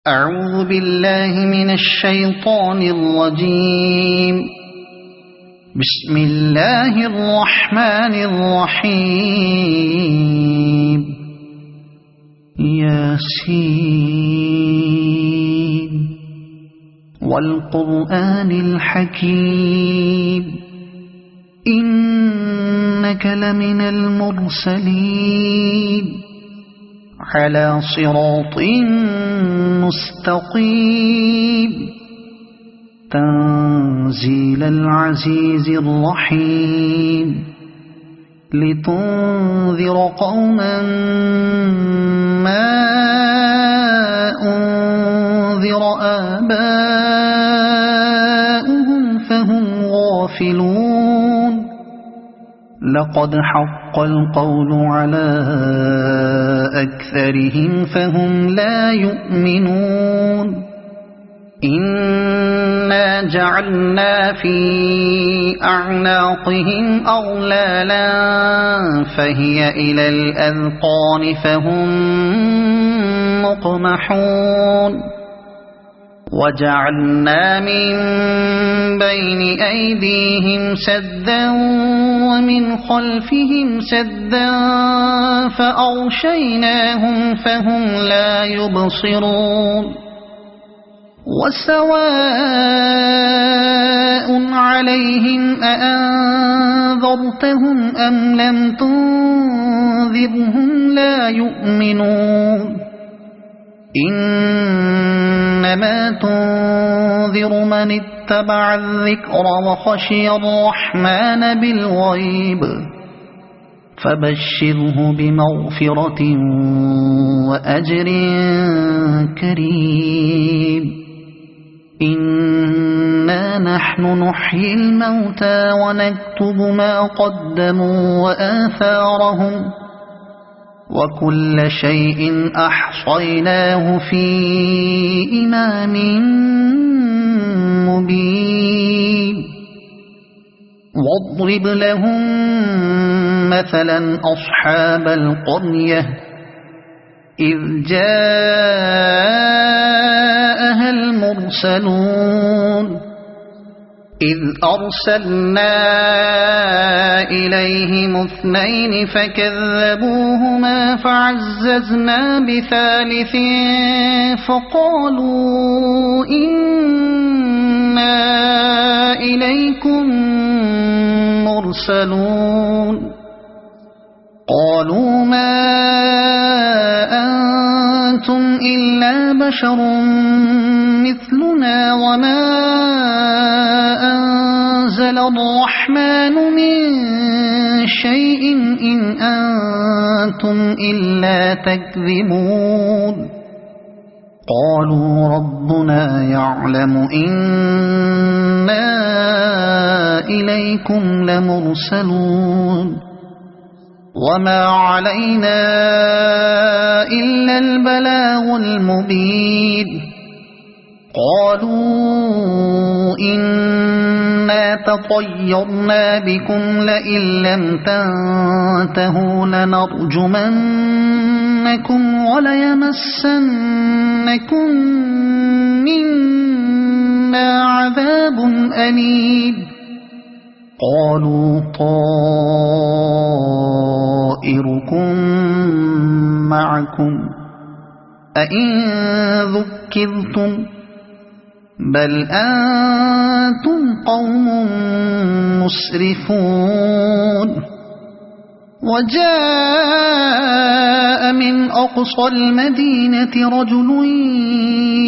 أعوذ بالله من الشيطان الرجيم. بسم الله الرحمن الرحيم. ياسين والقرآن الحكيم إنك لمن المرسلين على صراط مستقيم تنزيل العزيز الرحيم لتنذر قوما ما أنذر آباؤهم فهم غافلون. لقد حق القول على أكثرهم فهم لا يؤمنون. إنا جعلنا في أعناقهم أغلالا فهي إلى الأذقان فهم مقمحون. وجعلنا من بين أيديهم سدا ومن خلفهم سدا فأغشيناهم فهم لا يبصرون. وسواء عليهم أأنذرتهم أم لم تنذرهم لا يؤمنون. إنما تنذر من اتبع الذكر وخشي الرحمن بالغيب فبشره بمغفرة وأجر كريم. إنا نحن نحيي الموتى ونكتب ما قدموا وآثارهم وكل شيء أحصيناه في إمام مبين. واضرب لهم مثلا أصحاب القرية إذ جاءها المرسلون إذ أرسلنا إليهم اثنين فكذبوهما فعززنا بثالث فقالوا إنا إليكم مرسلون. قالوا ما أنتم إلا بشر مثلنا وما أنزل الرحمن من شيء إن أنتم إلا تكذبون. قالوا ربنا يعلم إنا إليكم لمرسلون وما علينا إلا البلاغ المبين. قالوا إنا تطيرنا بكم لئن لم تنتهوا لنرجمنكم وليمسنكم منا عذاب أليم. قالوا طائركم معكم أئن ذكرتم بل أنتم قوم مسرفون. وجاء من أقصى المدينة رجل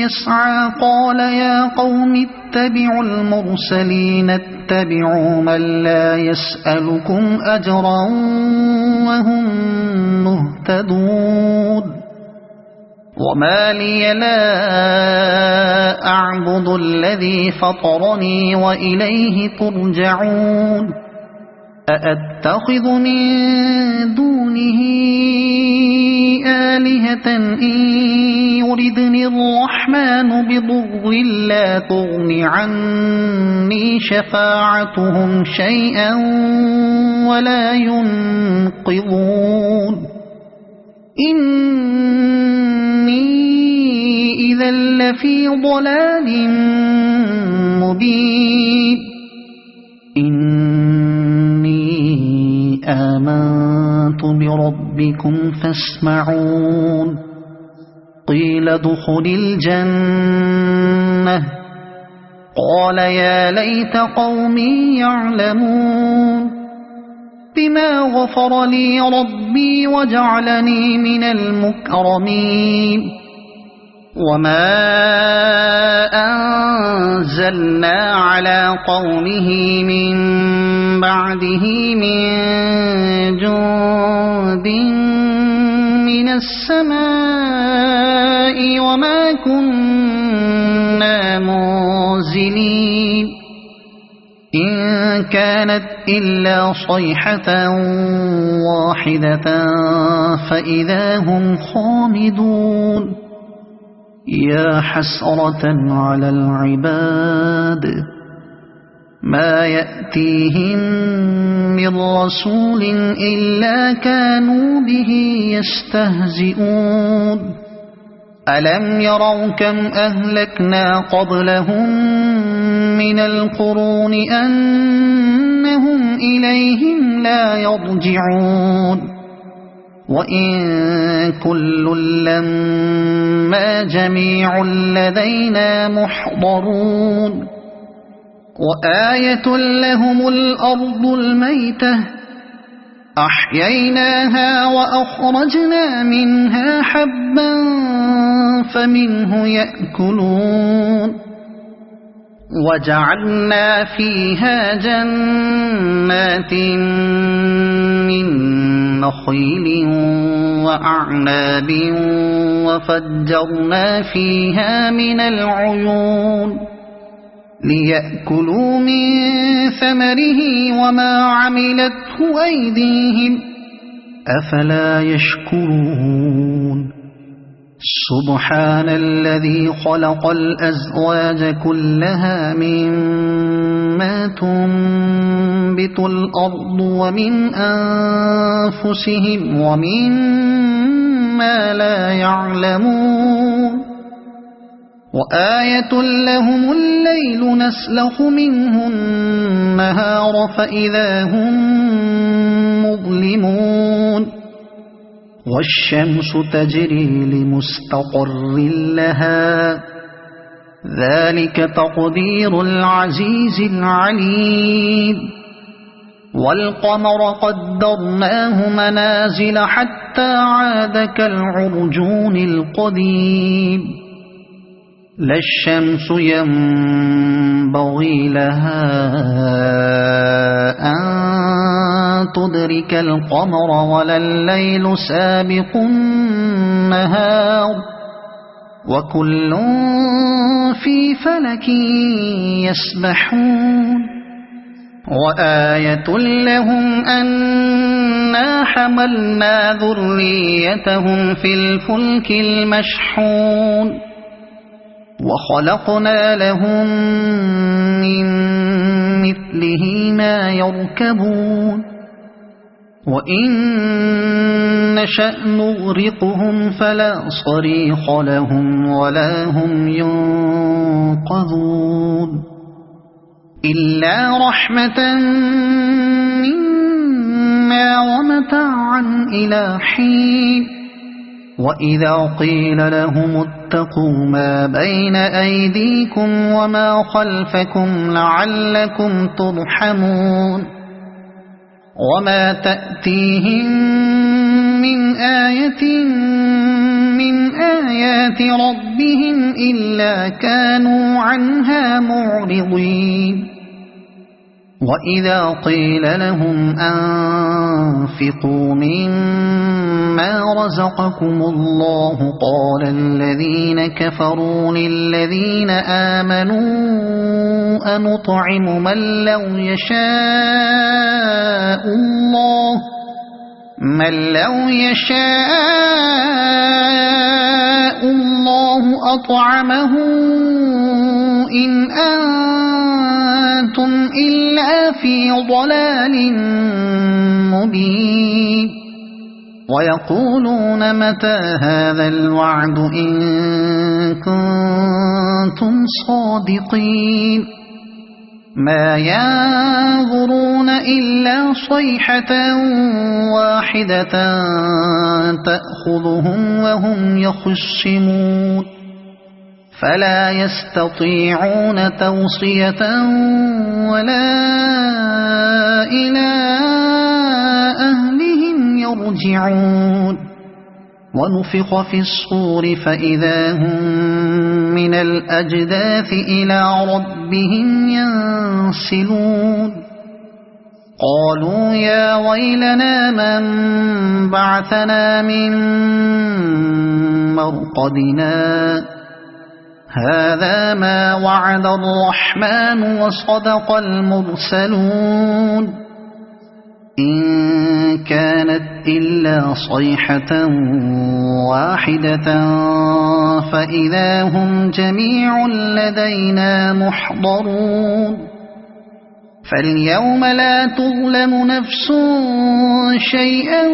يسعى قال يا قوم اتبعوا المرسلين اتبعوا من لا يسألكم أجرا وهم مهتدون. وما لي لا أعبد الذي فطرني وإليه ترجعون. أأتخذ من دونه آلهة إن يردني الرحمن بضر لا تغن عني شفاعتهم شيئا ولا ينقذون. إني إذا لفي ضلال مبين إني آمنت بربكم فاسمعون قيل ادخل الجنة قال يا ليت قومي يعلمون بما غفر لي ربي وجعلني من المكرمين وما أنزلنا على قومه من بعده من جند من السماء وما كنا منزلين إن كانت إلا صيحة واحدة فإذا هم خامدون يا حسرة على العباد ما يأتيهم من رسول إلا كانوا به يستهزئون ألم يروا كم أهلكنا قبلهم من القرون أنهم إليهم لا يرجعون وإن كل لما جميع لدينا محضرون وآية لهم الأرض الميتة أحييناها وأخرجنا منها حبا فمنه يأكلون وجعلنا فيها جنات من نخيل وأعناب وفجرنا فيها من العيون ليأكلوا من ثمره وما عملته أيديهم أفلا يشكرون سبحان الذي خلق الأزواج كلها مما تنبت الأرض ومن أنفسهم ومما لا يعلمون وآية لهم الليل نسلخ منه النهار فإذا هم مظلمون والشمس تجري لمستقر لها ذلك تقدير العزيز العليم والقمر قدرناه منازل حتى عاد كالعرجون القديم لا الشمس ينبغي لها أن تدرك القمر ولا الليل سابق النهار وكل في فلك يسبحون وآية لهم أنا حملنا ذريتهم في الفلك المشحون وخلقنا لهم من مثله ما يركبون وإن نشأ نغرقهم فلا صريخ لهم ولا هم ينقذون إلا رحمة منا ومتاعا إلى حين وإذا قيل لهم اتقوا ما بين أيديكم وما خلفكم لعلكم ترحمون وما تأتيهم من آية من آيات ربهم إلا كانوا عنها معرضين وإذا قيل لهم أنفقوا مما رزقكم الله قال الذين كفروا للذين آمنوا أنطعم من لو يشاء الله أطعمه إن أنتم إلا في ضلال مبين ويقولون متى هذا الوعد إن كنتم صادقين ما ينظرون إلا صيحة واحدة تأخذهم وهم يخصمون فلا يستطيعون توصية ولا إلى أهلهم يرجعون ونفخ في الصور فإذا هم من الأجداث إلى ربهم ينسلون قالوا يا ويلنا من بعثنا من مرقدنا هذا ما وعد الرحمن وصدق المرسلون إن كانت إلا صيحة واحدة فإذا هم جميع لدينا محضرون فاليوم لا تظلم نفس شيئا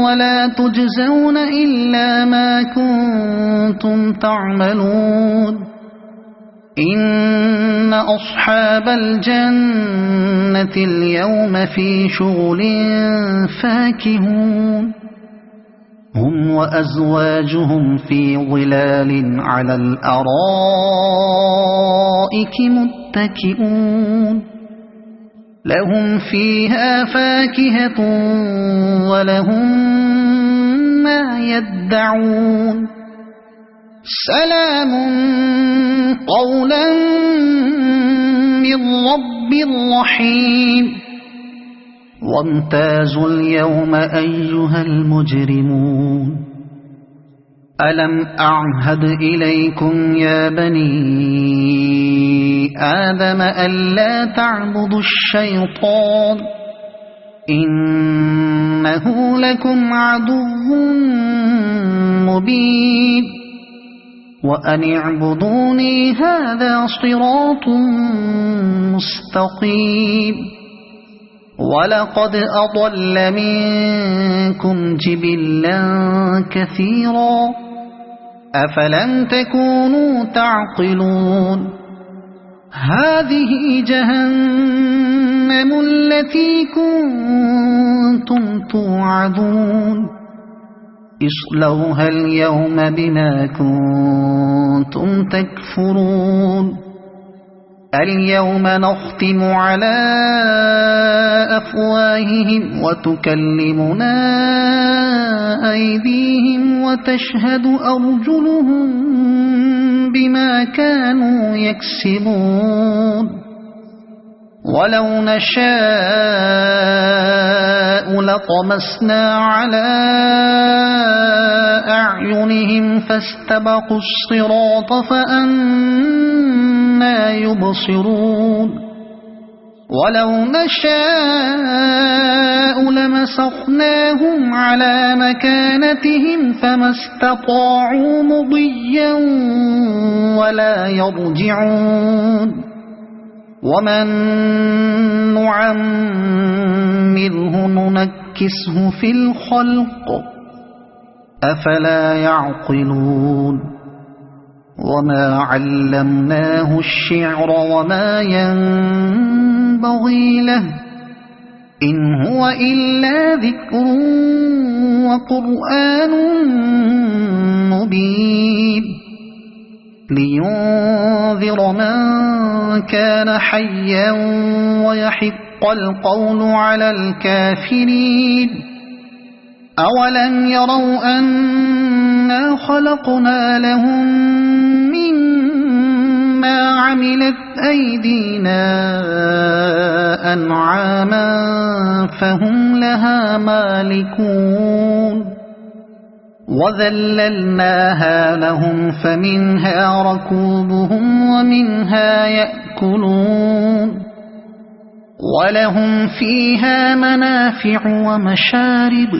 ولا تجزون إلا ما كنتم تعملون إن أصحاب الجنة اليوم في شغل فاكهون هم وأزواجهم في ظلال على الأرائك متكئون لهم فيها فاكهة ولهم ما يدعون سلام قولا من رب رحيم وامتازوا اليوم أيها المجرمون ألم أعهد إليكم يا بني آدم ألا تعبدوا الشيطان إنه لكم عدو مبين وأن اعبدوني هذا صراط مستقيم ولقد أضل منكم جبلا كثيرا أفلم تكونوا تعقلون هذه جهنم التي كنتم توعدون اصلوها اليوم بما كنتم تكفرون اليوم نختم على أفواههم وتكلمنا أيديهم وتشهد أرجلهم بما كانوا يكسبون ولو نشاء لطمسنا على أعينهم فاستبقوا الصراط فأنى يبصرون ولو نشاء لمسخناهم على مكانتهم فما استطاعوا مضيا ولا يرجعون ومن نعمره ننكسه في الخلق أفلا يعقلون وما علمناه الشعر وما ينبغي له إن هو إلا ذكر وقرآن مبين لينذر من كان حيا ويحق القول على الكافرين أولم يروا أنا خلقنا لهم مما عملت أيدينا أنعاما فهم لها مالكون وذللناها لهم فمنها ركوبهم ومنها يأكلون ولهم فيها منافع ومشارب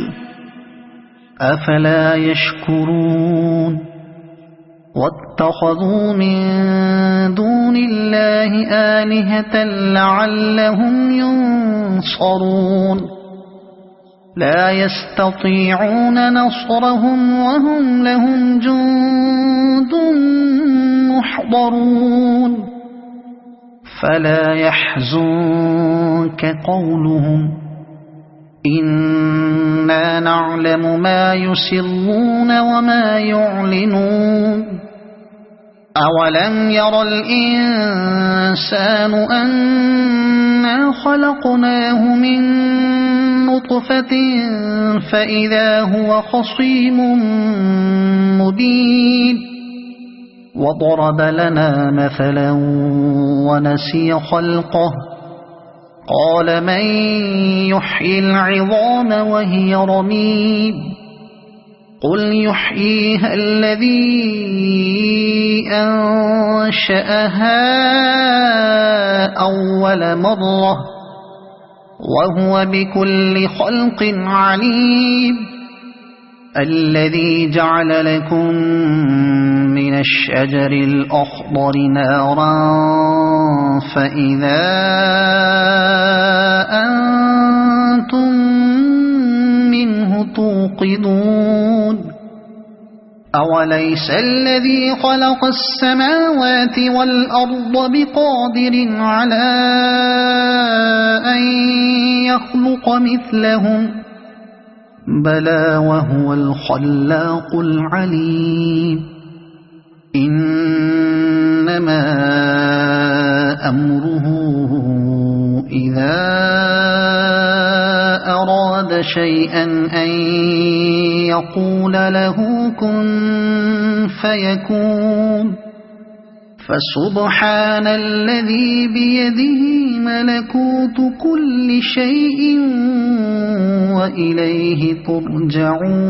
أفلا يشكرون واتخذوا من دون الله آلهة لعلهم ينصرون لا يستطيعون نصرهم وهم لهم جند محضرون فلا يحزنك قولهم إنا نعلم ما يسرون وما يعلنون أولم ير الإنسان أنا خلقناه من نطفة فإذا هو خصيم مبين وضرب لنا مثلا ونسي خلقه قال من يحيي العظام وهي رميم قل يحييها الذي أنشأها أول مرة وهو بكل خلق عليم الذي جعل لكم من الشجر الأخضر نارا فإذا أنتم منه توقدون أوليس الذي خلق السماوات والأرض بقادر على أن يخلق مثلهم بلى وهو الخلاق العليم إنما أمره إذا أراد شيئا أن يقول له كن فيكون فسبحان الذي بيده ملكوت كل شيء وإليه ترجعون